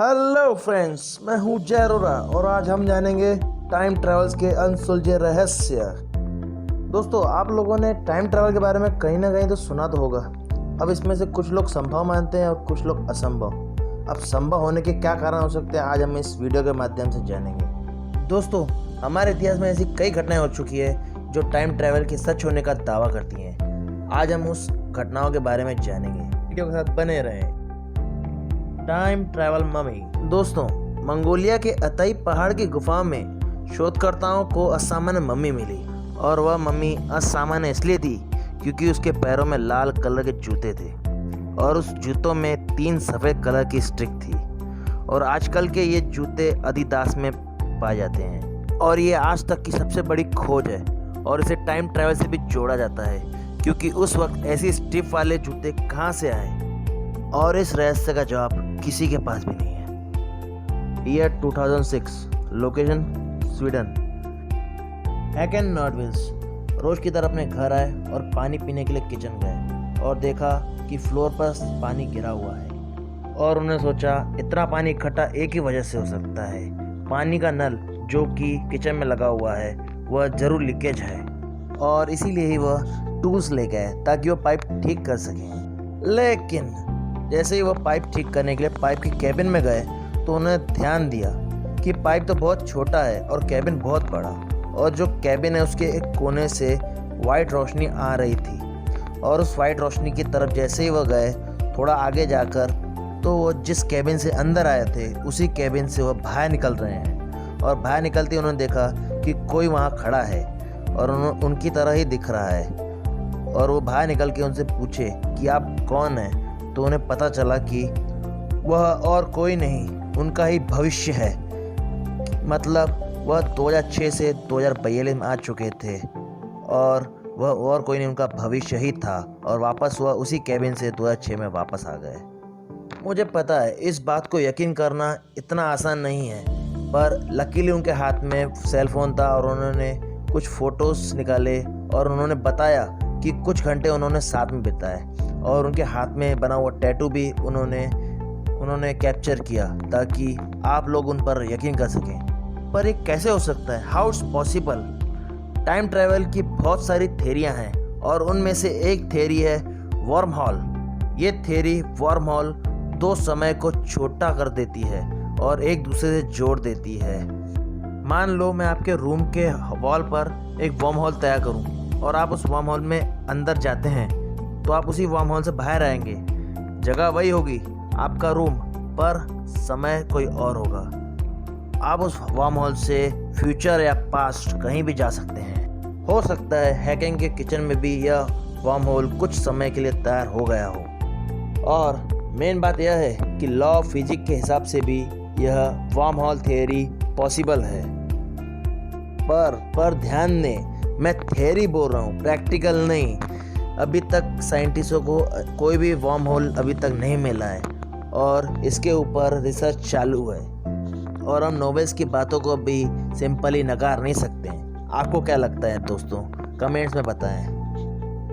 Hello friends, मैं हूँ जय अरोरा और आज हम जानेंगे टाइम ट्रैवल्स के अनसुलझे रहस्य। दोस्तों, आप लोगों ने टाइम ट्रैवल के बारे में कहीं ना कहीं तो सुना तो होगा। अब इसमें से कुछ लोग संभव मानते हैं और कुछ लोग असंभव। अब संभव होने के क्या कारण हो सकते हैं, आज हम इस वीडियो के माध्यम से जानेंगे। दोस्तों, हमारे इतिहास में ऐसी कई घटनाएं हो चुकी है जो टाइम ट्रैवल के सच होने का दावा करती हैं। आज हम उस घटनाओं के बारे में जानेंगे। वीडियो के साथ बने रहें। Time travel mummy. दोस्तों, मंगोलिया के अतई पहाड़ की गुफा में शोधकर्ताओं को असामान्य मम्मी मिली और वह मम्मी असामान्य इसलिए थी क्योंकि उसके पैरों में लाल कलर के जूते थे और उस जूतों में 3 सफ़ेद कलर की स्ट्रिक थी। और आजकल के ये जूते अदिदास में पाए जाते हैं और ये आज तक की सबसे बड़ी खोज है और इसे टाइम ट्रैवल से भी जोड़ा जाता है क्योंकि उस वक्त ऐसी स्ट्रिप वाले जूते कहाँ से आए और इस रहस्य का जवाब किसी के पास भी नहीं है। Year 2006, location Sweden. हैकेन नॉर्डविल्स रोज की तरह अपने घर आए और पानी पीने के लिए किचन गए और देखा कि फ्लोर पर पानी गिरा हुआ है और उन्होंने सोचा इतना पानी इकट्ठा एक ही वजह से हो सकता है। पानी का नल जो कि किचन में लगा हुआ है वह जरूर लीकेज है और इसीलिए ही वह टूल्स ले गए ताकि वह पाइप ठीक कर सकें। लेकिन जैसे ही वह पाइप ठीक करने के लिए पाइप के कैबिन में गए तो उन्होंने ध्यान दिया कि पाइप तो बहुत छोटा है और कैबिन बहुत बड़ा, और जो कैबिन है उसके एक कोने से वाइट रोशनी आ रही थी और उस वाइट रोशनी की तरफ जैसे ही वह गए थोड़ा आगे जाकर तो वो जिस कैबिन से अंदर आए थे उसी कैबिन से वह बाहर निकल रहे हैं और बाहर निकलते उन्होंने देखा कि कोई वहाँ खड़ा है और उनकी तरह ही दिख रहा है और वो बाहर निकल के उनसे पूछे कि आप कौन हैं, तो उन्हें पता चला कि वह और कोई नहीं उनका ही भविष्य है। मतलब वह 2006 से 2042 में आ चुके थे और वह और कोई नहीं उनका भविष्य ही था और वापस वह उसी कैबिन से 2006 में वापस आ गए। मुझे पता है इस बात को यकीन करना इतना आसान नहीं है, पर लकीली उनके हाथ में सेलफोन था और उन्होंने कुछ फ़ोटोज़ निकाले और उन्होंने बताया कि कुछ घंटे उन्होंने साथ में बिताए और उनके हाथ में बना हुआ टैटू भी उन्होंने कैप्चर किया ताकि आप लोग उन पर यकीन कर सकें। पर ये कैसे हो सकता है? How it's possible? Time travel की बहुत सारी थेरियां हैं और उनमें से एक थेरी है वर्म हॉल। ये थेरी वर्म हॉल 2 समय को छोटा कर देती है और एक दूसरे से जोड़ देती है। मान लो मैं आपके रूम के वॉल पर एक वर्म हॉल तैयार करूं और आप उस वर्म हॉल में अंदर जाते हैं तो आप उसी वर्म हॉल से बाहर आएंगे। जगह वही होगी, आपका रूम, पर समय कोई और होगा। आप उस वर्म हॉल से फ्यूचर या पास्ट कहीं भी जा सकते हैं। हो सकता है हैकिंग के किचन में भी यह वर्म हॉल कुछ समय के लिए तैयार हो गया हो। और मेन बात यह है कि लॉ ऑफ फिजिक्स के हिसाब से भी यह वर्म हॉल थियरी पॉसिबल है। पर ध्यान दें, मैं थियरी बोल रहा हूँ, प्रैक्टिकल नहीं। अभी तक साइंटिस्टों को कोई भी वर्म होल अभी तक नहीं मिला है और इसके ऊपर रिसर्च चालू है और हम नोबेल्स की बातों को भी सिंपली नकार नहीं सकते हैं। आपको क्या लगता है दोस्तों? कमेंट्स में बताएं।